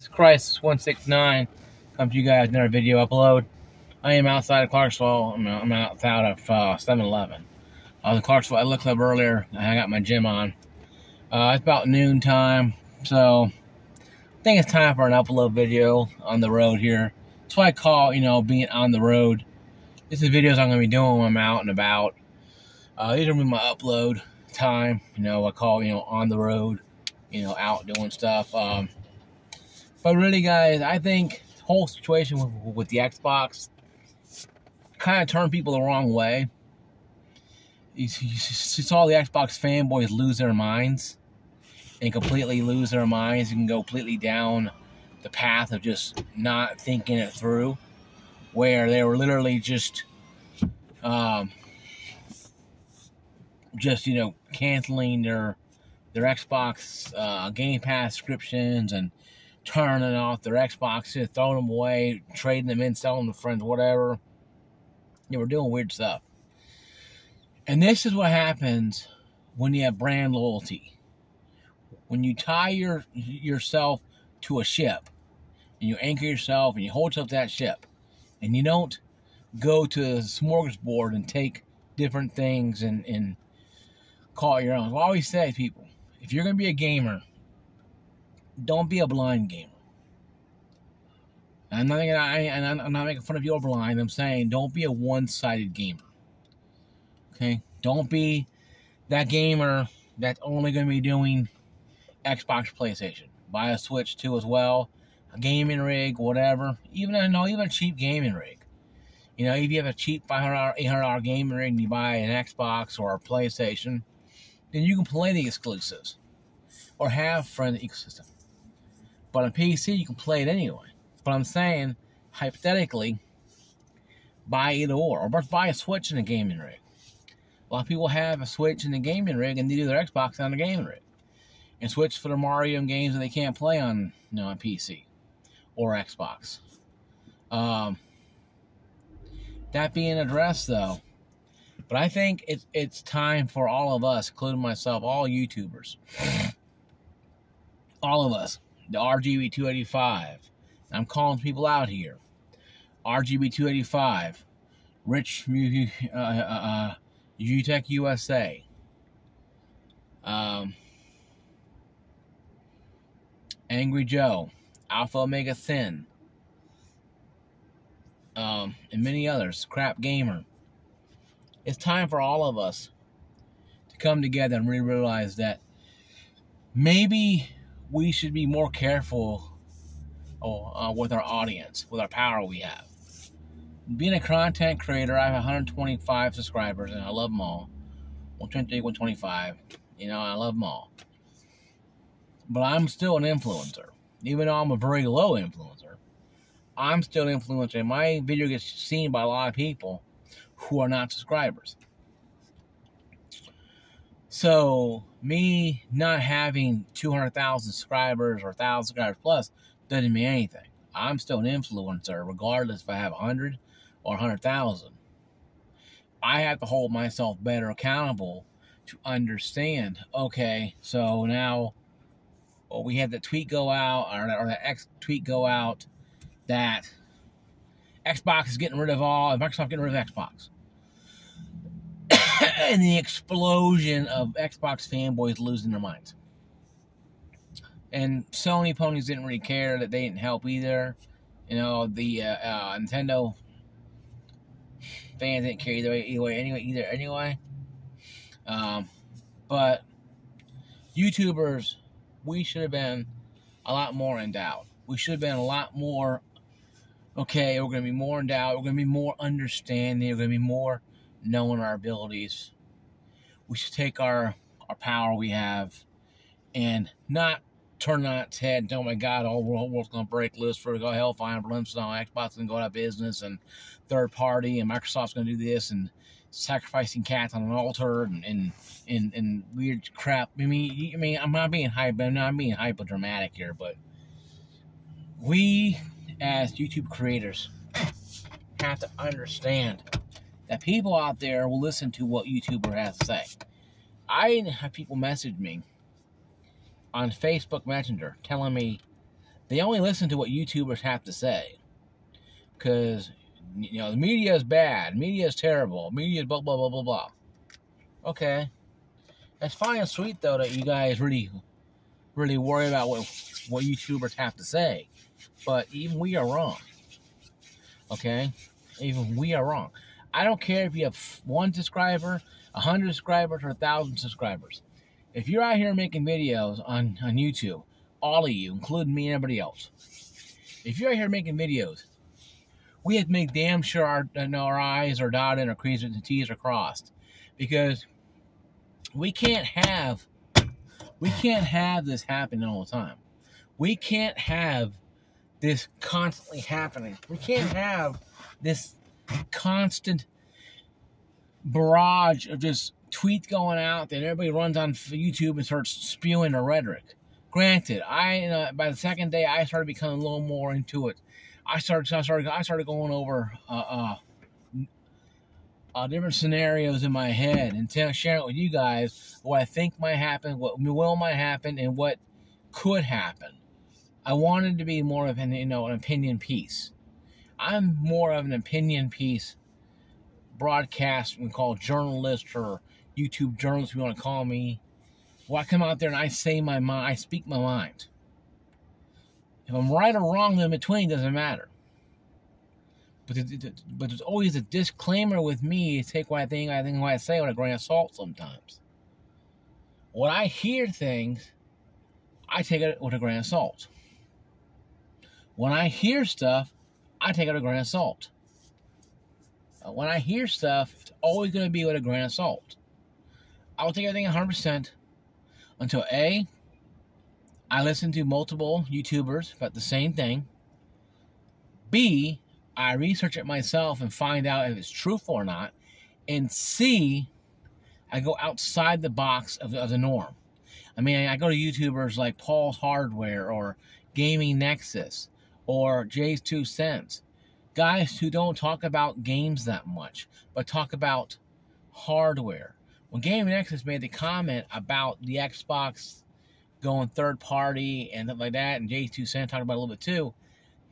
Crisis 169 come to you guys another video upload. I am outside of Clarksville. I'm outside of 7-Eleven. I was in Clarksville at Look Club earlier. I got my gym on. It's about noon time, so I think it's time for an upload video on the road here. That's what I call, being on the road. This is videos I'm going to be doing when I'm out and about. These are going to be my upload time. I call, on the road, out doing stuff. But really, guys, I think the whole situation with the Xbox kind of turned people the wrong way. You saw the Xbox fanboys lose their minds and completely lose their minds and go completely down the path of just not thinking it through, where they were literally just canceling their Xbox Game Pass subscriptions and turning off their Xboxes, throwing them away, trading them in, selling them to friends, whatever. They were doing weird stuff. And this is what happens when you have brand loyalty. When you tie yourself to a ship, and you anchor yourself, and you hold yourself to that ship, and you don't go to the smorgasbord and take different things and call it your own. I always say, people, if you're going to be a gamer, don't be a blind gamer. I'm not making fun of you blind. I'm saying don't be a one-sided gamer. Okay? Don't be that gamer that's only going to be doing Xbox, PlayStation. Buy a Switch too as well. A gaming rig, whatever. Even a cheap gaming rig. If you have a cheap $500, $800 gaming rig and you buy an Xbox or a PlayStation, then you can play the exclusives or have friend ecosystem. But on PC, you can play it anyway. But I'm saying, hypothetically, buy either or buy a Switch and a gaming rig. A lot of people have a Switch and a gaming rig, and they do their Xbox on the gaming rig, and Switch for the Mario games that they can't play on, on PC or Xbox. That being addressed, though, but I think it's time for all of us, including myself, all YouTubers, all of us. The RGB285. I'm calling people out here. RGB285. Rich UTech USA. Angry Joe. Alpha Omega Thin. And many others. Crap Gamer. It's time for all of us to come together and really realize that maybe we should be more careful with our audience, with our power we have. Being a content creator, I have 125 subscribers, and I love them all. 120, 125, I love them all. But I'm still an influencer. Even though I'm a very low influencer, I'm still an influencer. My video gets seen by a lot of people who are not subscribers. So, me not having 200,000 subscribers or 1,000 subscribers plus doesn't mean anything. I'm still an influencer, regardless if I have 100 or 100,000. I have to hold myself better accountable to understand, okay, so now we had the tweet go out, or that X tweet go out, that Xbox is getting rid of Microsoft getting rid of Xbox. And the explosion of Xbox fanboys losing their minds. And Sony ponies didn't really care that they didn't help either. The Nintendo fans didn't care anyway. But YouTubers, we should have been a lot more endowed. We should have been a lot more, okay, we're going to be more endowed. We're going to be more understanding. We're going to be more knowing our abilities. We should take our power we have and not turn on its head and, oh my God, all world's going to break loose for Hellfire and Brimstone. Xbox is going to go out of business, and third party, and Microsoft's going to do this, and sacrificing cats on an altar and weird crap. I mean, I'm not being hyper-dramatic here, but we as YouTube creators have to understand that people out there will listen to what YouTuber has to say. I have people message me on Facebook Messenger telling me They only listen to what YouTubers have to say. Because, you know, the media is bad. Media is terrible. Media is blah, blah, blah, blah, blah. Okay. It's fine and sweet, though, that you guys really worry about what YouTubers have to say. But even we are wrong. Okay? Even we are wrong. I don't care if you have 1 subscriber, 100 subscribers, or 1,000 subscribers. If you're out here making videos on YouTube, all of you, including me and everybody else, if you're out here making videos, we have to make damn sure our I's are dotted and our T's are crossed. Because we can't have this happening all the time. We can't have this constantly happening. We can't have this constant barrage of just tweets going out that everybody runs on YouTube and starts spewing their rhetoric. Granted, by the second day I started becoming a little more into it. I started going over different scenarios in my head and sharing it with you guys what I think might happen, what will might happen, and what could happen. I wanted to be more of an opinion piece. I'm more of an opinion piece broadcast, we call journalist or YouTube journalist, if you want to call me. Well, I come out there and I say my mind, I speak my mind. If I'm right or wrong in between, doesn't matter. But there's always a disclaimer with me to take what I think what I say with a grain of salt sometimes. When I hear things, I take it with a grain of salt. When I hear stuff, I take it with a grain of salt. When I hear stuff, it's always going to be with a grain of salt. I'll take everything 100% until A, I listen to multiple YouTubers about the same thing. B, I research it myself and find out if it's truthful or not. And C, I go outside the box of the norm. I mean, I go to YouTubers like Paul's Hardware or Gaming Nexus or Jay's 2 Cents. Guys who don't talk about games that much, but talk about hardware. When Gaming Nexus made the comment about the Xbox going third party and stuff like that, and Jay's 2 Cents talked about it a little bit too,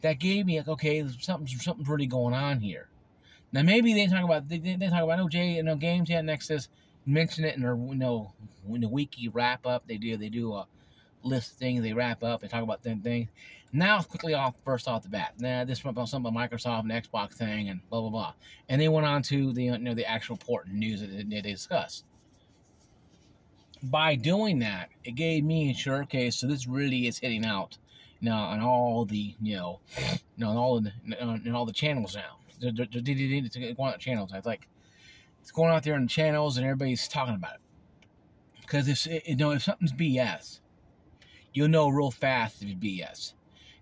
that gave me like, okay, something's really going on here. Now maybe they talk about no Jay, Games Nexus mention it in their in the wiki wrap up. They do a list of things they wrap up and talk about things. Now quickly first off the bat, this went about something about Microsoft and Xbox thing and blah blah blah, and they went on to the actual important news that they discussed. By doing that, it gave me sure, okay, so this really is hitting out now on all the on all the channels now. They're going out channels. It's like it's going out there in the channels and everybody's talking about it. Because if something's BS, you'll know real fast if it's BS.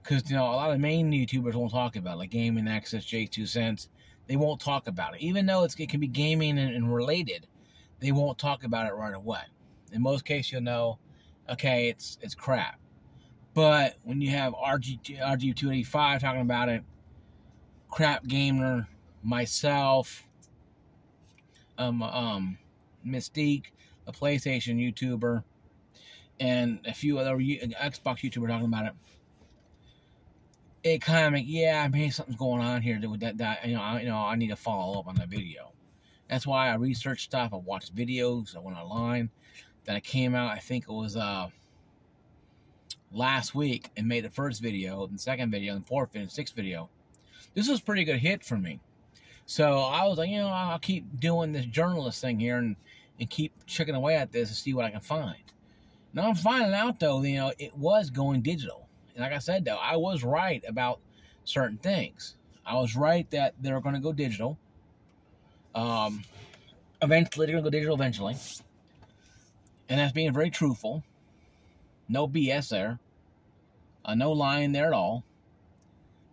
Because a lot of main YouTubers won't talk about it, like Gaming Nexus, Jay's 2 Cents. They won't talk about it, even though it can be gaming and related. They won't talk about it right away. In most cases, you'll know, okay, it's crap. But when you have RG285 talking about it, Crap Gamer, myself, Mystique, a PlayStation YouTuber, and a few other Xbox YouTubers talking about it, it kind of makes, maybe something's going on here that I need to follow up on that video. That's why I researched stuff. I watched videos. I went online. Then I came out, I think it was last week, and made the first video, the second video, and fourth and sixth video. This was a pretty good hit for me. So I was like, I'll keep doing this journalist thing here and keep checking away at this and see what I can find. Now I'm finding out, though, it was going digital. And like I said, though, I was right about certain things. I was right that they're going to go digital. Eventually, they're going to go digital eventually. And that's being very truthful. No BS there. No lying there at all.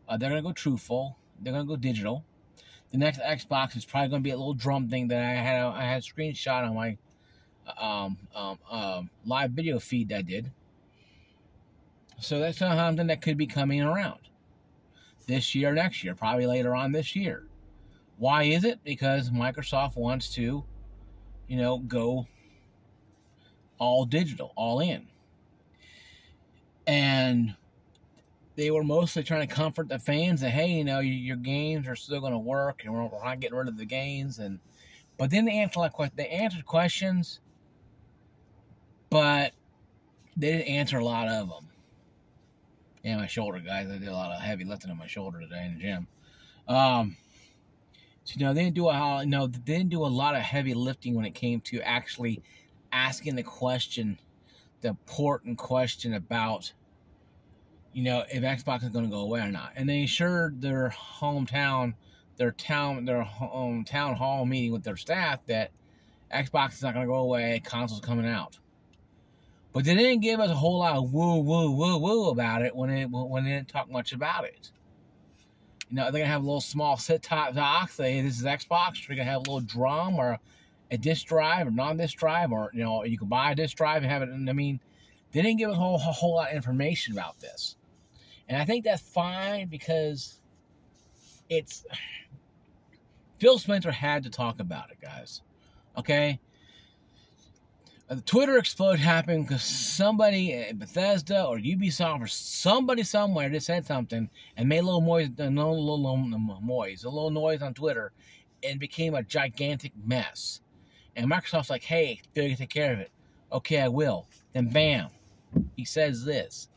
They're going to go truthful. They're going to go digital. The next Xbox is probably going to be a little drum thing that I had a screenshot on my live video feed that I did. So that's something that could be coming around this year, next year, probably later on this year. Why is it? Because Microsoft wants to, go all digital, all in. And they were mostly trying to comfort the fans that, hey, you know, your games are still going to work, and we're not getting rid of the games. But then they answered questions, but they didn't answer a lot of them. Yeah, my shoulder, guys. I did a lot of heavy lifting on my shoulder today in the gym. So, you know, they didn't do a lot of heavy lifting when it came to actually asking the question, the important question about, you know, if Xbox is going to go away or not. And they assured their town hall meeting with their staff that Xbox is not going to go away, console's coming out. But they didn't give us a whole lot of woo about it when they didn't talk much about it. You know, they're going to have a little small set-top box. Say, hey, this is Xbox. They're going to have a little drum or a disc drive or non-disc drive, or, you know, you can buy a disc drive and have it. I mean, they didn't give us a whole lot of information about this. And I think that's fine because it's... Phil Spencer had to talk about it, guys. Okay? The Twitter explode happened because somebody at Bethesda or Ubisoft or somebody somewhere just said something and made a little noise on Twitter, and became a gigantic mess. And Microsoft's like, hey, Phil, you take care of it. Okay, I will. Then bam, he says this.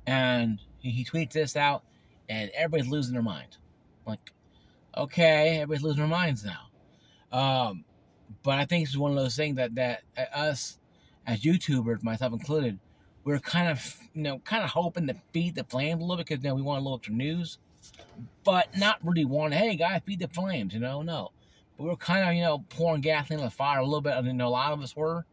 And he tweets this out, and everybody's losing their mind. Like, okay, everybody's losing their minds now. But I think it's one of those things that us as YouTubers, myself included, we're kind of hoping to feed the flames a little bit, because, you know, we want a little extra news, but not really wanting, hey guys, feed the flames, you know, no. But we're kind of, you know, pouring gasoline on the fire a little bit. I didn't know a lot of us were,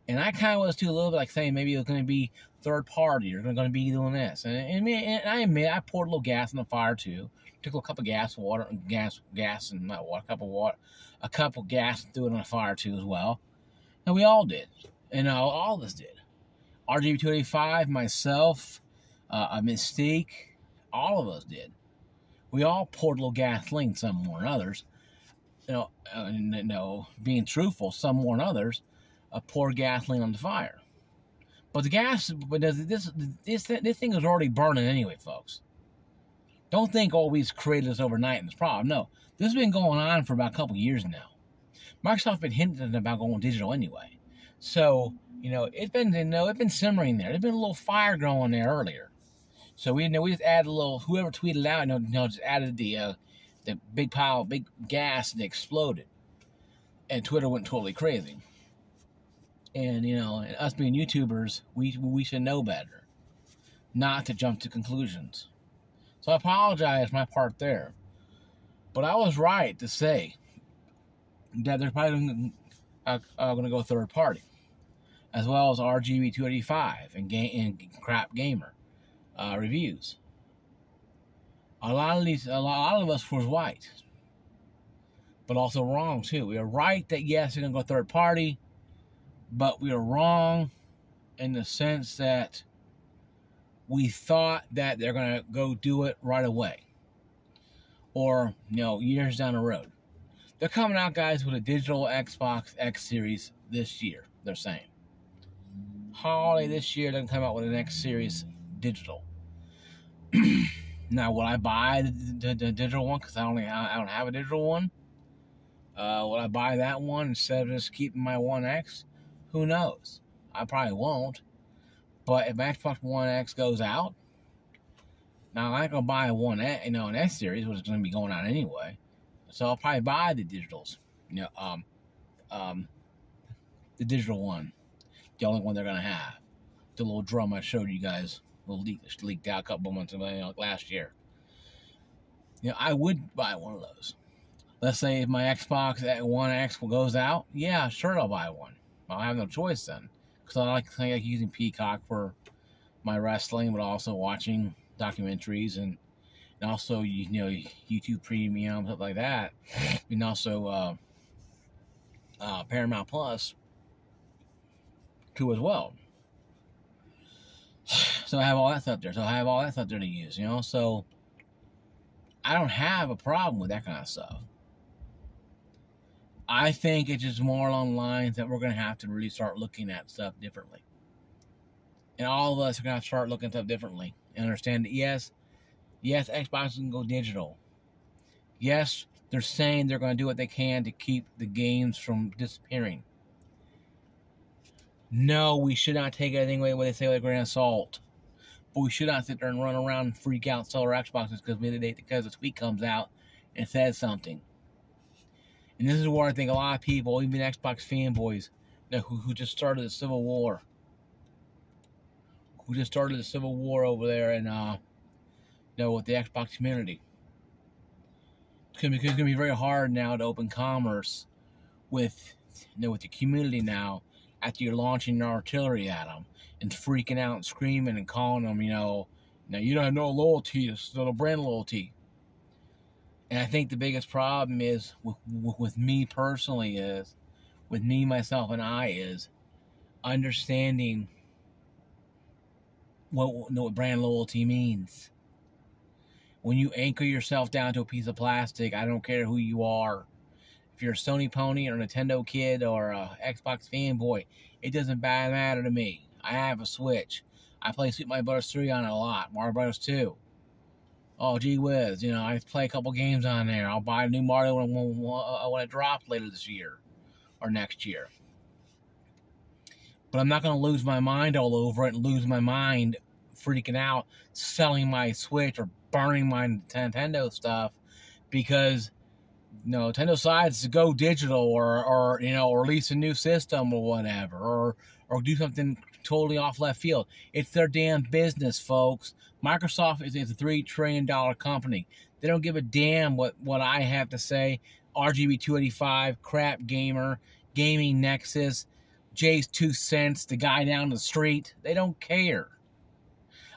and I kind of was too, a little bit, like saying maybe it was going to be third party or going to be doing this, and I admit I poured a little gas on the fire too. Took a cup of gas, and not water, a cup of gas, and threw it on the fire too as well. And we all did. And all of us did. RGB285, myself, Mystique, all of us did. We all poured a little gasoline, some more than others. You know, being truthful, some more than others, poured gasoline on the fire. But this thing is already burning anyway, folks. Don't think, oh, we created this overnight and this problem. No, this has been going on for about a couple of years now. Microsoft's been hinting about going digital anyway. So, you know, it's been simmering there. There's been a little fire growing there earlier. So we just added a little, whoever tweeted out, just added the big pile of big gas, and it exploded. And Twitter went totally crazy. And, you know, and us being YouTubers, we should know better, not to jump to conclusions. So I apologize my part there. But I was right to say that they're probably going to go third party, as well as RGB285 and Crap Gamer reviews. A lot of us was right, but also wrong too. We were right that yes, they're going to go third party, but we were wrong in the sense that we thought that they're going to go do it right away, or, you know, years down the road. They're coming out, guys, with a digital Xbox X Series this year, they're saying. Holiday this year, they're going to come out with an X Series digital. Now, will I buy the digital one? Because I don't have a digital one. Will I buy that one instead of just keeping my One X? Who knows? I probably won't. But if Xbox One X goes out, now I'm not going to buy an S Series, which is going to be going out anyway. So I'll probably buy the digitals. You know, the digital one. The only one they're going to have. The little drum I showed you guys, leaked out a couple months ago, you know, last year. You know, I would buy one of those. Let's say if my Xbox One X goes out, yeah, sure, I'll buy one. I'll have no choice then. Because I like using Peacock for my wrestling, but also watching documentaries and also, you know, YouTube Premium, stuff like that. And also Paramount Plus too as well. So I have all that stuff there. To use, you know. So I don't have a problem with that kind of stuff. I think it's just more along the lines that we're going to have to really start looking at stuff differently. And all of us are going to have to start looking at stuff differently. and understand that yes, Xbox can go digital. Yes, they're saying they're going to do what they can to keep the games from disappearing. No, we should not take anything away what they say with a grain of salt. But we should not sit there and run around and freak out and sell our Xboxes because a tweet comes out and says something. And this is where I think a lot of people, even Xbox fanboys, who just started the Civil War, over there and with the Xbox community. It's going to be very hard now to open commerce with the community now after you're launching your artillery at them and freaking out and screaming and calling them, now you don't have no loyalty, it's no brand loyalty. And I think the biggest problem is with me personally with me, myself, and I is understanding what brand loyalty means. When you anchor yourself down to a piece of plastic, I don't care who you are. If you're a Sony pony or a Nintendo kid or a Xbox fanboy, it doesn't matter to me. I have a Switch. I play Super Mario Bros. 3 on it a lot. Mario Bros. 2. Oh, gee whiz. I play a couple games on there. I'll buy a new Mario when it drops later this year or next year. But I'm not going to lose my mind all over it and lose my mind freaking out, selling my Switch or burning my Nintendo stuff because Nintendo decides to go digital or release a new system or whatever or do something totally off left field. It's their damn business, folks. Microsoft is a $3 trillion company. They don't give a damn what I have to say. RGB 285, Crap Gamer, Gaming Nexus, Jay's 2 cents, the guy down the street. They don't care.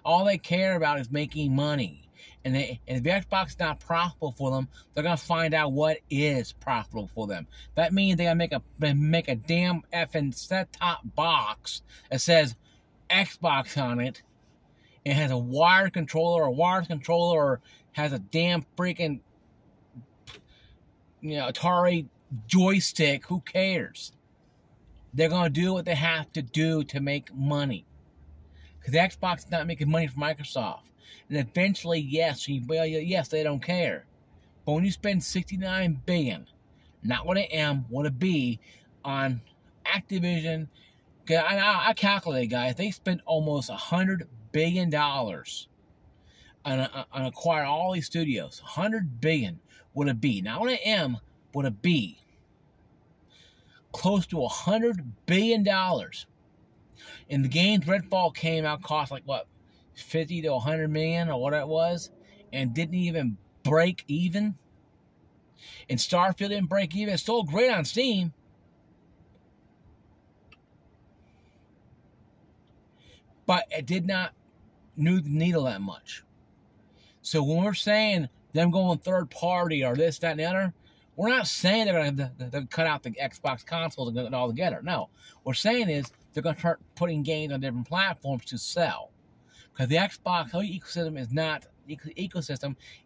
All they care about is making money. And if the Xbox is not profitable for them, they're going to find out what is profitable for them. That means they got to make a damn effing set-top box that says Xbox on it. It has a wired controller, or has a damn freaking Atari joystick. Who cares? They're going to do what they have to do to make money. Because the Xbox is not making money for Microsoft. And eventually, yes, they don't care. But when you spend $69 billion, not with an M, with a B, on Activision, I calculate, guys, they spent almost $100 billion on acquire all these studios. $100 billion with a B, not with an M, with a B. Close to $100 billion. And the games Redfall came out cost like what, 50 to 100 million or what it was, and didn't even break even. And Starfield didn't break even. It's still great on Steam. But it did not move the needle that much. So when we're saying them going third party or this, that, and the other, we're not saying they're going to cut out the Xbox consoles and get it all together. No. What we're saying is they're going to start putting games on different platforms to sell. Because the Xbox ecosystem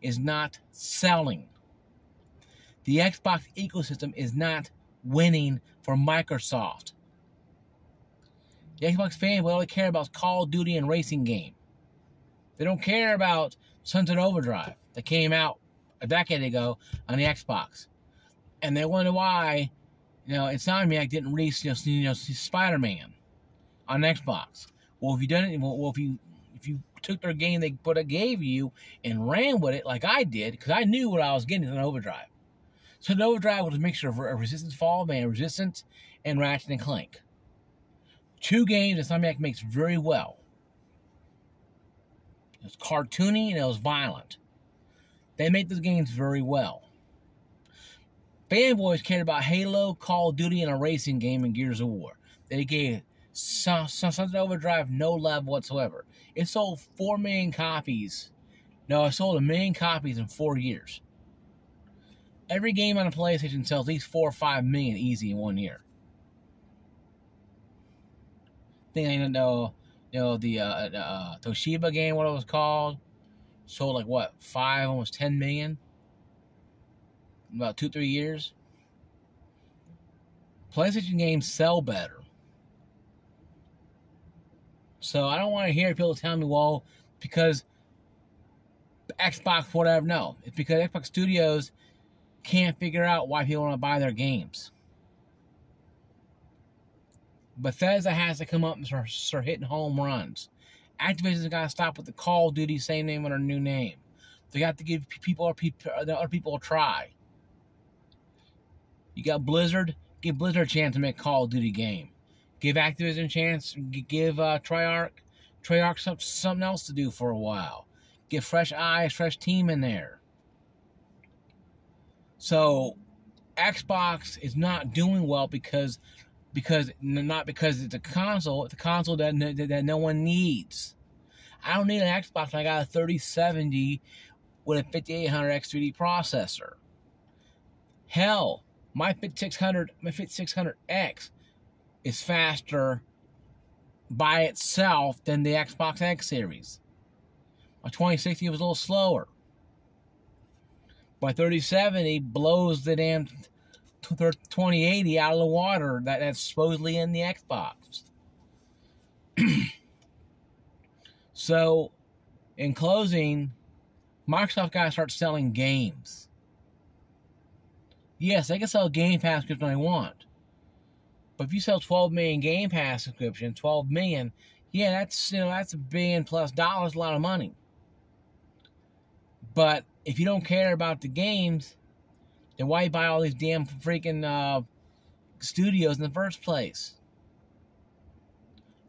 is not selling. The Xbox ecosystem is not winning for Microsoft. The Xbox fans, all they care about is Call of Duty and racing game. They don't care about Sunset Overdrive that came out a decade ago on the Xbox. And they wonder why, Insomniac didn't release, Spider-Man on Xbox. Well, if you done it, if you took their game they gave you and ran with it like I did, because I knew what I was getting in Overdrive. So the Overdrive was a mixture of Resistance Fall, Resistance, and Ratchet and Clank. 2 games that Insomniac makes very well. It was cartoony and it was violent. They make those games very well. Fanboys cared about Halo, Call of Duty, and a racing game in Gears of War. They gave Sunset Overdrive no love whatsoever. It sold 4 million copies. No, it sold 1 million copies in 4 years. Every game on a PlayStation sells at least 4 or 5 million easy in 1 year. I think the Toshiba game, what it was called, sold like what, 5, almost 10 million in about 2-3 years. PlayStation games sell better. So I don't want to hear people tell me, well, because Xbox, whatever. No, it's because Xbox Studios can't figure out why people want to buy their games. Bethesda has to come up and start hitting home runs. Activision's got to stop with the Call of Duty same name under new name. They got to give the other people a try. You got Blizzard. Give Blizzard a chance to make Call of Duty game. Give Activision a chance. Give Treyarch something else to do for a while. Get fresh eyes, fresh team in there. So Xbox is not doing well because not because it's a console. It's a console that no one needs. I don't need an Xbox when I got a 3070 with a 5800X3D processor. Hell, my 5600X is faster by itself than the Xbox X series. My 2060 was a little slower. My 3070 blows the damn 2080 out of the water that's supposedly in the Xbox. So, in closing, Microsoft got to start selling games. Yes, they can sell Game Pass subscriptions they want. But if you sell 12 million Game Pass subscriptions, 12 million, yeah, that's $1 billion plus, a lot of money. But if you don't care about the games, then why buy all these damn freaking studios in the first place?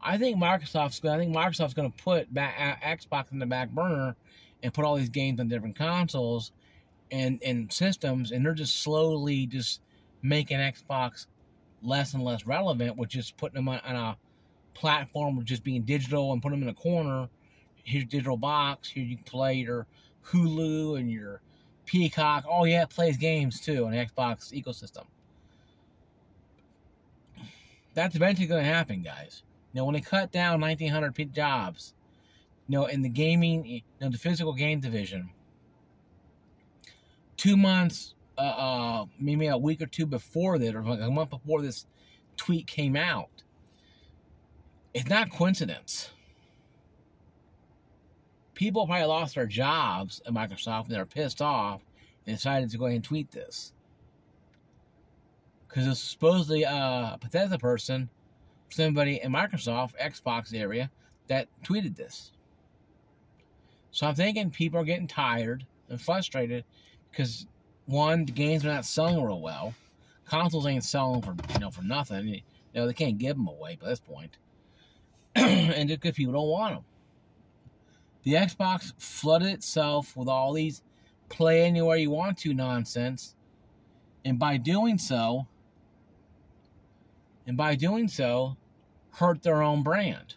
I think Microsoft's going to put Xbox in the back burner and put all these games on different consoles and systems, and they're just slowly just making Xbox less and less relevant, with just putting them on a platform of just being digital and putting them in a corner. Here's your digital box. Here you can play your Hulu and your Peacock. Oh yeah, it plays games too on the Xbox ecosystem. That's eventually going to happen, guys. When they cut down 1,900 jobs, in the gaming, the physical game division, 2 months, maybe a week or two before this, or like a month before this tweet came out, it's not coincidence. People probably lost their jobs at Microsoft and they're pissed off and decided to go ahead and tweet this. Because it's supposedly a Bethesda person, somebody in Microsoft, Xbox area, that tweeted this. So I'm thinking people are getting tired and frustrated because, one, the games are not selling real well. Consoles ain't selling for nothing. They can't give them away by this point. And just because people don't want them. The Xbox flooded itself with all these play anywhere you want to nonsense. And by doing so, hurt their own brand.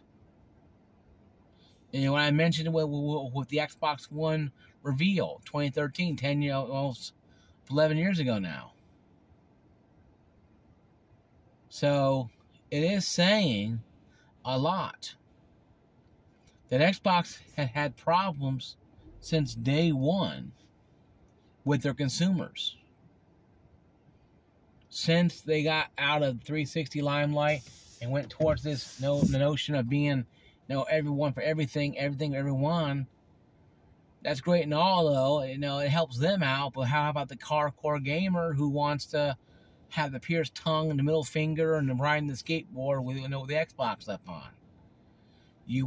And when I mentioned with the Xbox One reveal, 2013, 11 years ago now. So, it is saying a lot that Xbox had problems since day one with their consumers. Since they got out of 360 limelight and went towards this the notion of being everyone for everything for everyone. That's great and all, though. It helps them out. But how about the hardcore gamer who wants to have the pierced tongue and the middle finger and riding the skateboard with the Xbox up on? You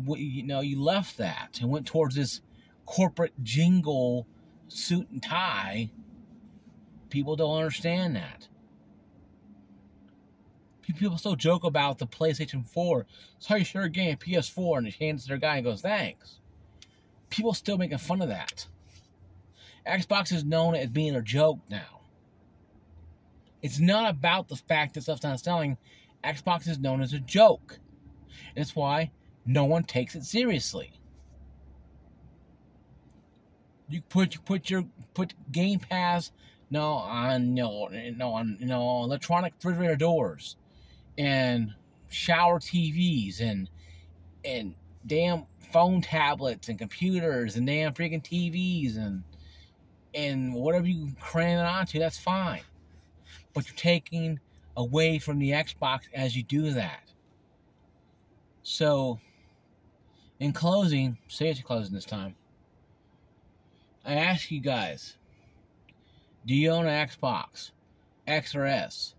left that and went towards this corporate jingle suit and tie. People don't understand that. People still joke about the PlayStation 4. So you sure getting a PS4, and he hands to their guy and goes, thanks. People still making fun of that. Xbox is known as being a joke now. It's not about the fact that stuff's not selling. Xbox is known as a joke. That's why no one takes it seriously. You put Game Pass on electronic refrigerator doors and shower TVs and damn phone tablets and computers and damn freaking TVs and whatever you cram it onto, that's fine. But you're taking away from the Xbox as you do that. So In closing, seriously closing this time, I ask you guys, do you own an Xbox X or S?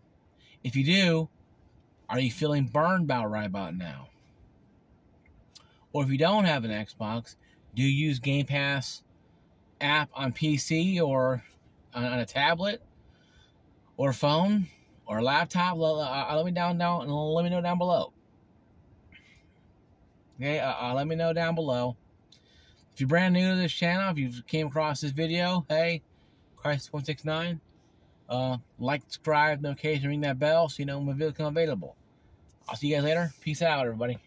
If you do, are you feeling burned about right about now? Or if you don't have an Xbox, do you use Game Pass app on PC or on a tablet or phone or laptop? Let me know down below. Okay, let me know down below. If you're brand new to this channel, if you came across this video, hey, Christ169, like, subscribe, notification, ring that bell so you know when my video comes available. I'll see you guys later. Peace out, everybody.